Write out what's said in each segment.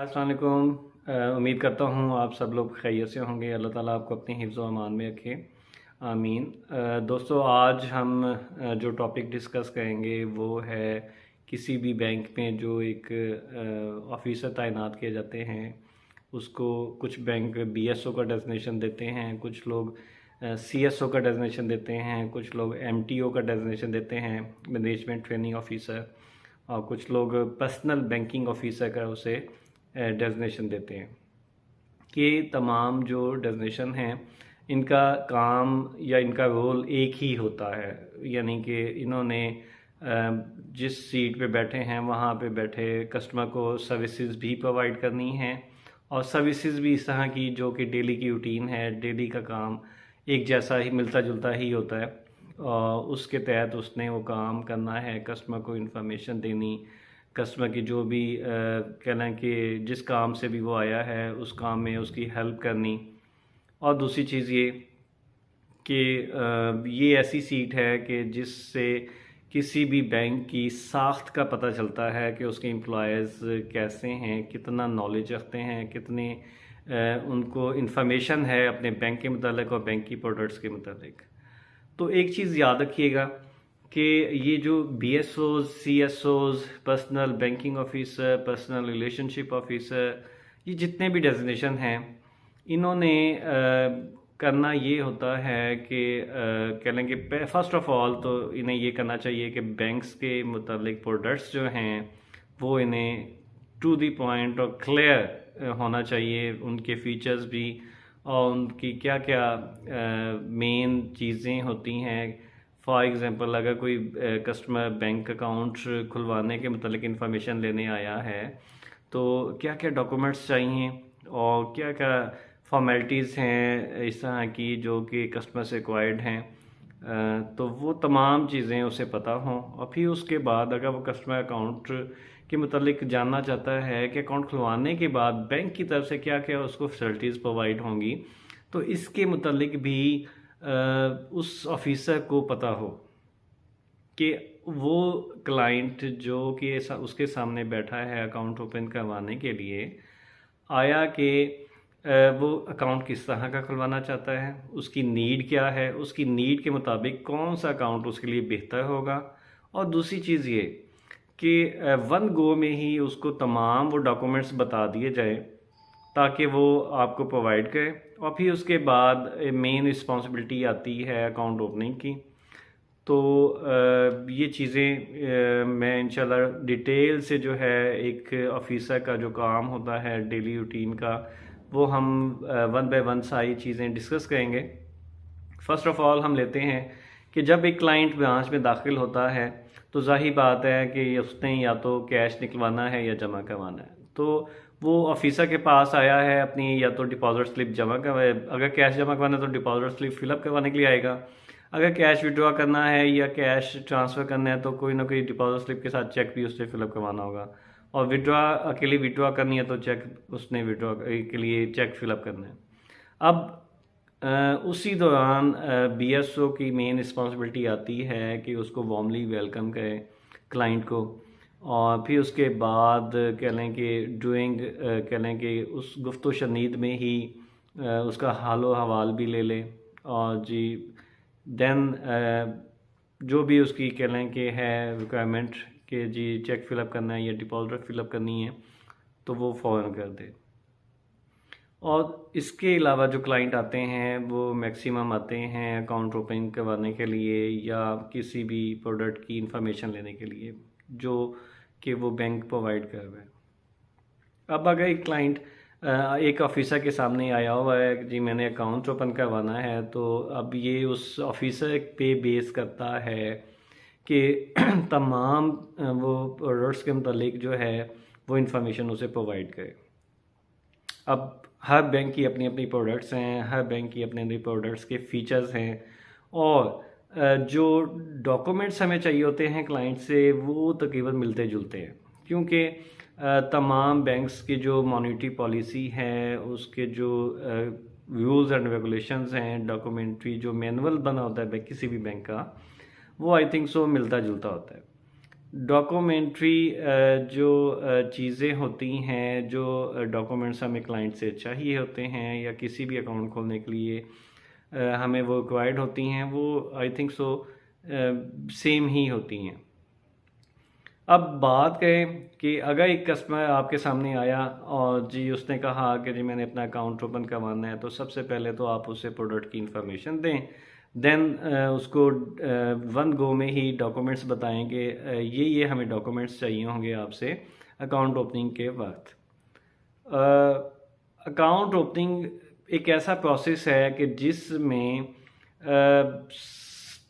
अस्सलाम वालेकुम। उम्मीद करता हूँ आप सब लोग खैरियत से होंगे। अल्लाह ताला आपको अपने हिफ्ज़ व अमान में रखे, आमीन। दोस्तों, आज हम जो टॉपिक डिस्कस करेंगे वो है किसी भी बैंक में जो एक ऑफिसर तैनात किए जाते हैं उसको कुछ बैंक बीएसओ का डेजिग्नेशन देते हैं, कुछ लोग सीएसओ का डेजिग्नेशन देते हैं, कुछ लोग एमटीओ का डेजिग्नेशन देते हैं, मैनेजमेंट ट्रेनिंग ऑफिसर, और कुछ लोग पर्सनल बैंकिंग ऑफिसर का उसे डेजिग्नेशन देते हैं। कि तमाम जो डेजिग्नेशन हैं इनका काम या इनका रोल एक ही होता है, यानी कि इन्होंने जिस सीट पे बैठे हैं वहाँ पे बैठे कस्टमर को सर्विसेज भी प्रोवाइड करनी है, और सर्विसेज भी इस तरह की जो कि डेली की रूटीन है, डेली का काम एक जैसा ही मिलता जुलता ही होता है, और उसके तहत उसने वो काम करना है, कस्टमर को इन्फॉर्मेशन देनी, कस्टमर की जो भी कह लें कि जिस काम से भी वो आया है उस काम में उसकी हेल्प करनी। और दूसरी चीज़ ये कि ये ऐसी सीट है कि जिससे किसी भी बैंक की साख्त का पता चलता है कि उसके एम्प्लॉयज़ कैसे हैं, कितना नॉलेज रखते हैं, कितने उनको इन्फॉर्मेशन है अपने बैंक के मतलब और बैंक की प्रोडक्ट्स के मतलब। तो एक चीज़ याद रखिएगा कि ये जो BSOs, CSOs, personal banking officer, personal relationship officer, ये जितने भी डेजिग्नेशन हैं इन्होंने करना ये होता है कि कह लेंगे फर्स्ट ऑफ ऑल तो इन्हें ये करना चाहिए कि बैंक्स के मुतालिक प्रोडक्ट्स जो हैं वो इन्हें टू द पॉइंट और क्लियर होना चाहिए, उनके फीचर्स भी और उनकी क्या क्या मेन चीज़ें होती हैं। फॉर एग्ज़ाम्पल, अगर कोई कस्टमर बैंक अकाउंट खुलवाने के मतलब इंफॉर्मेशन लेने आया है तो क्या क्या डॉक्यूमेंट्स चाहिए और क्या क्या फॉर्मेलिटीज़ हैं इस तरह की जो कि कस्टमर से रिक्वायर्ड हैं, तो वो तमाम चीज़ें उसे पता हों। और फिर उसके बाद अगर वो कस्टमर अकाउंट के मतलब जानना चाहता है कि अकाउंट खुलवाने के बाद बैंक की तरफ से क्या क्या उसको फैसिलिटीज़ प्रोवाइड होंगी, तो इसके मतलब भी उस ऑफिसर को पता हो कि वो क्लाइंट जो कि उसके सामने बैठा है अकाउंट ओपन करवाने के लिए आया कि वो अकाउंट किस तरह का खुलवाना चाहता है, उसकी नीड क्या है, उसकी नीड के मुताबिक कौन सा अकाउंट उसके लिए बेहतर होगा। और दूसरी चीज़ ये कि वन गो में ही उसको तमाम वो डॉक्यूमेंट्स बता दिए जाए ताकि वो आपको प्रोवाइड करे। और फिर उसके बाद मेन रिस्पॉन्सिबिलिटी आती है अकाउंट ओपनिंग की। तो ये चीज़ें मैं इंशाल्लाह डिटेल से जो है एक ऑफिसर का जो काम होता है डेली रूटीन का वो हम वन बाय वन सारी चीज़ें डिस्कस करेंगे। फ़र्स्ट ऑफ़ ऑल हम लेते हैं कि जब एक क्लाइंट ब्रांच में दाखिल होता है तो ज़ाहिर बात है कि उसने या तो कैश निकलवाना है या जमा करवाना है। तो वो ऑफिसर के पास आया है अपनी या तो डिपॉजिट स्लिप जमा करवाए, अगर कैश जमा करवाना है तो डिपॉजिट स्लिप फिलअप करवाने के लिए आएगा, अगर कैश विड्रॉ करना है या कैश ट्रांसफ़र करना है तो कोई ना कोई डिपॉजिट स्लिप के साथ चेक भी उससे फिलअप करवाना होगा, और विड्रॉ के लिए विड्रॉ करनी है तो चेक उसने विड्रॉ के लिए चेक फिलअप करना है। अब उसी दौरान बीएसओ की मेन रिस्पॉन्सिबिलिटी आती है कि उसको वार्मली वेलकम करे क्लाइंट को, और फिर उसके बाद कह लें कि ड्यूरिंग कह लें कि उस गुफ्तो शनीद में ही उसका हालो हवाल भी ले ले, और जी देन जो भी उसकी कह लें कि है रिक्वायरमेंट कि जी चेक फ़िलअप करना है या डिपॉजिट फ़िलअप करनी है तो वो फ़ौरन कर दे। और इसके अलावा जो क्लाइंट आते हैं वो मैक्सिमम आते हैं अकाउंट ओपन करवाने के लिए या किसी भी प्रोडक्ट की इंफॉर्मेशन लेने के लिए जो कि वो बैंक प्रोवाइड कर रहा है। अब अगर एक क्लाइंट एक ऑफिसर के सामने आया हुआ है कि जी मैंने अकाउंट ओपन करवाना है, तो अब ये उस ऑफिसर पे बेस करता है कि तमाम वो प्रोडक्ट्स के मतलब जो है वो इंफॉर्मेशन उसे प्रोवाइड करे। अब हर बैंक की अपनी अपनी प्रोडक्ट्स हैं, हर बैंक की अपने अपने प्रोडक्ट्स के फीचर्स हैं, और जो डॉक्यूमेंट्स हमें चाहिए होते हैं क्लाइंट से वो तकरीबन मिलते जुलते हैं, क्योंकि तमाम बैंक्स की जो मॉनेटरी पॉलिसी है उसके जो रूल्स एंड रेगुलेशंस हैं, डॉक्यूमेंट्री जो मैनुअल बना होता है किसी भी बैंक का, वो आई थिंक सो मिलता जुलता होता है। डॉक्यूमेंट्री जो चीज़ें होती हैं, जो डॉक्यूमेंट्स हमें क्लाइंट से चाहिए होते हैं या किसी भी अकाउंट खोलने के लिए हमें वो रिक्वायर्ड होती हैं, वो आई थिंक सो सेम ही होती हैं। अब बात करें कि अगर एक कस्टमर आपके सामने आया और जी उसने कहा कि जी मैंने अपना अकाउंट ओपन करवाना है, तो सबसे पहले तो आप उसे प्रोडक्ट की इंफॉर्मेशन दें। देन उसको वन गो में ही डॉक्यूमेंट्स बताएंगे, ये हमें डॉक्यूमेंट्स चाहिए होंगे आपसे अकाउंट ओपनिंग के वक्त। अकाउंट ओपनिंग एक ऐसा प्रोसेस है कि जिसमें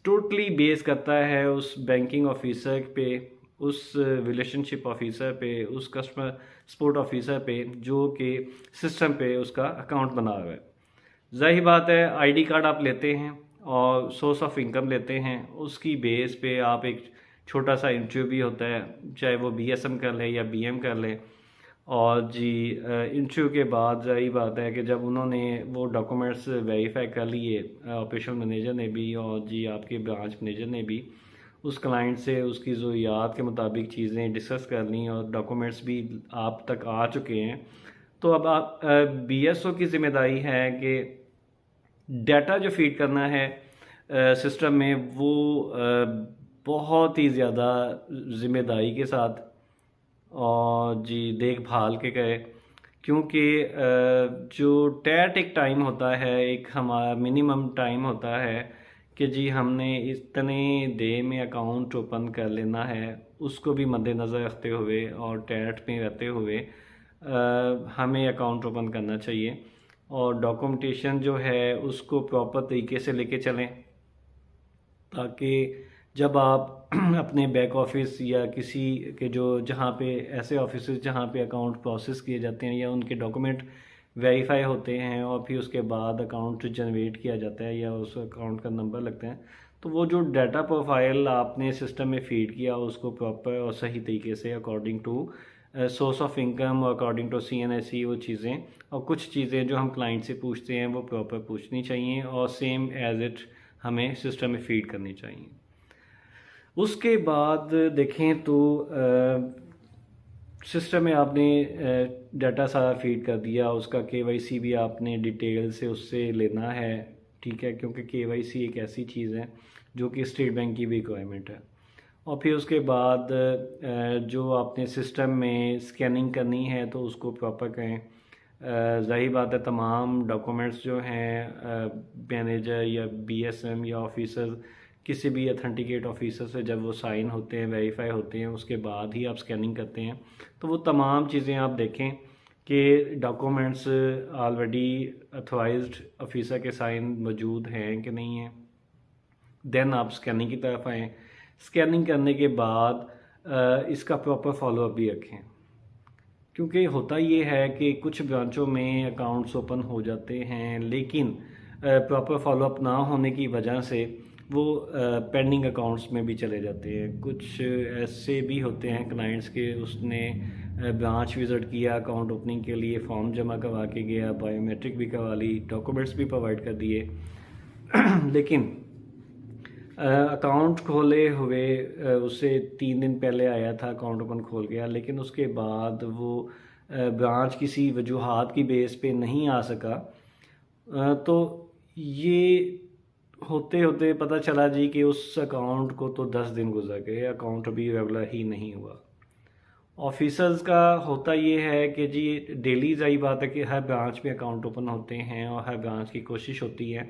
टोटली बेस करता है उस बैंकिंग ऑफिसर पे, उस रिलेशनशिप ऑफिसर पे, उस कस्टमर सपोर्ट ऑफिसर पे जो कि सिस्टम पे उसका अकाउंट बना हुआ है। जाहिर बात है, आईडी कार्ड आप लेते हैं और सोर्स ऑफ इनकम लेते हैं, उसकी बेस पे आप एक छोटा सा इंटरव्यू भी होता है, चाहे वो बीएसएम कर लें या बीएम कर लें। और जी इंटरव्यू के बाद जाहिर बात है कि जब उन्होंने वो डॉक्यूमेंट्स वेरीफाई कर लिए, ऑपरेशन मैनेजर ने भी और जी आपके ब्रांच मैनेजर ने भी उस क्लाइंट से उसकी ज़रूरियात के मुताबिक चीज़ें डिस्कस कर ली और डॉक्यूमेंट्स भी आप तक आ चुके हैं, तो अब आप बीएसओ की ज़िम्मेदारी है कि डाटा जो फीड करना है सिस्टम में वो बहुत ही ज़्यादा ज़िम्मेदारी के साथ और जी देखभाल के करे, क्योंकि जो टैट एक टाइम होता है, एक हमारा मिनिमम टाइम होता है कि जी हमने इतने देर में अकाउंट ओपन कर लेना है, उसको भी मद्देनज़र रखते हुए और टैट में रहते हुए हमें अकाउंट ओपन करना चाहिए। और डॉक्यूमेंटेशन जो है उसको प्रॉपर तरीके से लेके चलें, ताकि जब आप अपने बैक ऑफिस या किसी के जो जहाँ पे ऐसे ऑफिस जहाँ पे अकाउंट प्रोसेस किए जाते हैं या उनके डॉक्यूमेंट वेरीफाई होते हैं और फिर उसके बाद अकाउंट जनरेट किया जाता है या उस अकाउंट का नंबर लगता है, तो वो जो डाटा प्रोफाइल आपने सिस्टम में फीड किया उसको प्रॉपर और सही तरीके से according to source of income और अकॉर्डिंग टू CNSE वो चीज़ें और कुछ चीज़ें जो हम क्लाइंट से पूछते हैं वो प्रॉपर पूछनी चाहिए और सेम एज इट हमें सिस्टम में फीड करनी चाहिए। उसके बाद देखें तो सिस्टम में आपने डाटा सारा फीड कर दिया, उसका KYC भी आपने डिटेल से उससे लेना है, ठीक है, क्योंकि KYC एक ऐसी चीज़ है जो कि स्टेट बैंक की भी रिक्वायरमेंट है। और फिर उसके बाद जो आपने सिस्टम में स्कैनिंग करनी है तो उसको प्रॉपर करें। जाहिर बात है, तमाम डॉक्यूमेंट्स जो हैं मैनेजर या BSM या ऑफिसर किसी भी अथेंटिकेट ऑफिसर से जब वो साइन होते हैं, वेरीफाई होते हैं, उसके बाद ही आप स्कैनिंग करते हैं, तो वो तमाम चीज़ें आप देखें कि डॉक्यूमेंट्स ऑलरेडी अथोराइज्ड ऑफिसर के साइन मौजूद हैं कि नहीं हैं। देन आप स्कैनिंग की तरफ आएँ। स्कैनिंग करने के बाद इसका प्रॉपर फॉलोअप भी रखें, क्योंकि होता ये है कि कुछ ब्रांचों में अकाउंट्स ओपन हो जाते हैं लेकिन प्रॉपर फॉलोअप ना होने की वजह से वो पेंडिंग अकाउंट्स में भी चले जाते हैं। कुछ ऐसे भी होते हैं क्लाइंट्स के उसने ब्रांच विज़िट किया अकाउंट ओपनिंग के लिए, फॉर्म जमा करवा के गया, बायोमेट्रिक भी करवा ली, डॉक्यूमेंट्स भी प्रोवाइड कर दिए लेकिन अकाउंट खोले हुए उससे 3 दिन पहले आया था, अकाउंट ओपन खोल गया, लेकिन उसके बाद वो ब्रांच किसी वजूहात की बेस पे नहीं आ सका। तो ये होते होते पता चला जी कि उस अकाउंट को तो 10 दिन गुजर गए, अकाउंट अभी रेगुलर ही नहीं हुआ। ऑफिसर्स का होता ये है कि जी डेली जाही बात है कि हर ब्रांच में अकाउंट ओपन होते हैं और हर ब्रांच की कोशिश होती है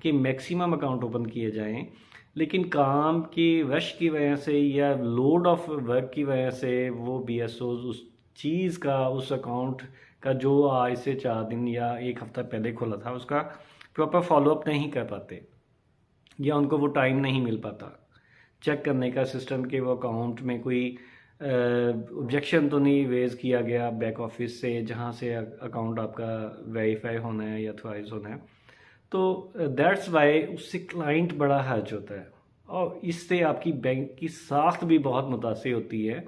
कि मैक्सिमम अकाउंट ओपन किए जाएं, लेकिन काम की रश की वजह से या लोड ऑफ वर्क की वजह से वो BSOs उस चीज़ का, उस अकाउंट का जो आज से 4 दिन या 1 हफ़्ता पहले खोला था उसका प्रॉपर फॉलोअप नहीं कर पाते या उनको वो टाइम नहीं मिल पाता चेक करने का सिस्टम के वो अकाउंट में कोई ऑब्जेक्शन तो नहीं रेज़ किया गया बैक ऑफिस से जहाँ से अकाउंट आपका वेरीफाई होना है या ऑथराइज होना है। तो दैट्स वाई उससे क्लाइंट बड़ा हर्ज होता है और इससे आपकी बैंक की साख्त भी बहुत मुतासिर होती है।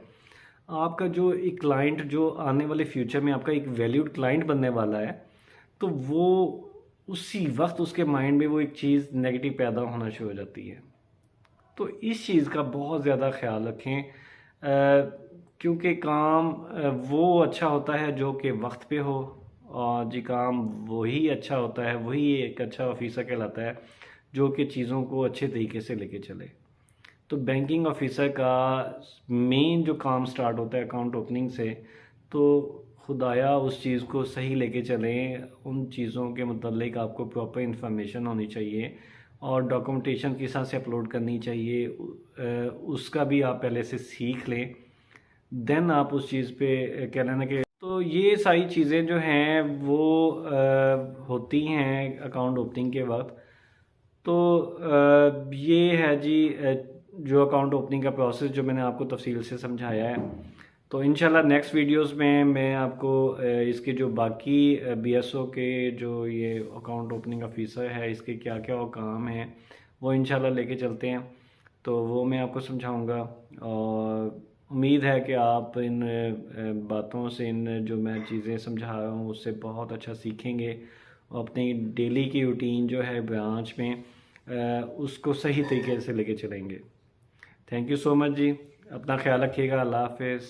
आपका जो एक क्लाइंट जो आने वाले फ्यूचर में आपका एक वैल्यूड क्लाइंट बनने वाला है, तो वो उसी वक्त उसके माइंड में वो एक चीज़ नेगेटिव पैदा होना शुरू हो जाती है। तो इस चीज़ का बहुत ज़्यादा ख्याल रखें। क्योंकि काम वो अच्छा होता है जो कि वक्त पे हो, और जी काम वही अच्छा होता है, वही एक अच्छा ऑफिसर कहलाता है जो कि चीज़ों को अच्छे तरीके से लेके चले। तो बैंकिंग ऑफिसर का मेन जो काम स्टार्ट होता है अकाउंट ओपनिंग से, तो खुदाया उस चीज़ को सही लेके चलें। उन चीज़ों के मतलब आपको प्रॉपर इंफॉर्मेशन होनी चाहिए और डॉक्यूमेंटेशन किस तरह से अपलोड करनी चाहिए, उसका भी आप पहले से सीख लें। देन आप उस चीज़ पे क्या लेना कि तो ये सारी चीज़ें जो हैं वो होती हैं अकाउंट ओपनिंग के वक्त। तो ये है जी जो अकाउंट ओपनिंग का प्रोसेस जो मैंने आपको तफसील से समझाया है। तो इंशाल्लाह नेक्स्ट वीडियोस में मैं आपको इसके जो बाकी बीएसओ के जो ये अकाउंट ओपनिंग ऑफिसर है इसके क्या क्या काम हैं वो इंशाल्लाह लेके चलते हैं। तो वो मैं आपको समझाऊंगा और उम्मीद है कि आप इन बातों से, इन जो मैं चीज़ें समझा रहा हूँ उससे बहुत अच्छा सीखेंगे और अपनी डेली की रूटीन जो है ब्रांच में उसको सही तरीके से लेके चलेंगे। थैंक यू सो मच जी, अपना ख्याल रखिएगा। अल्लाह हाफिज़।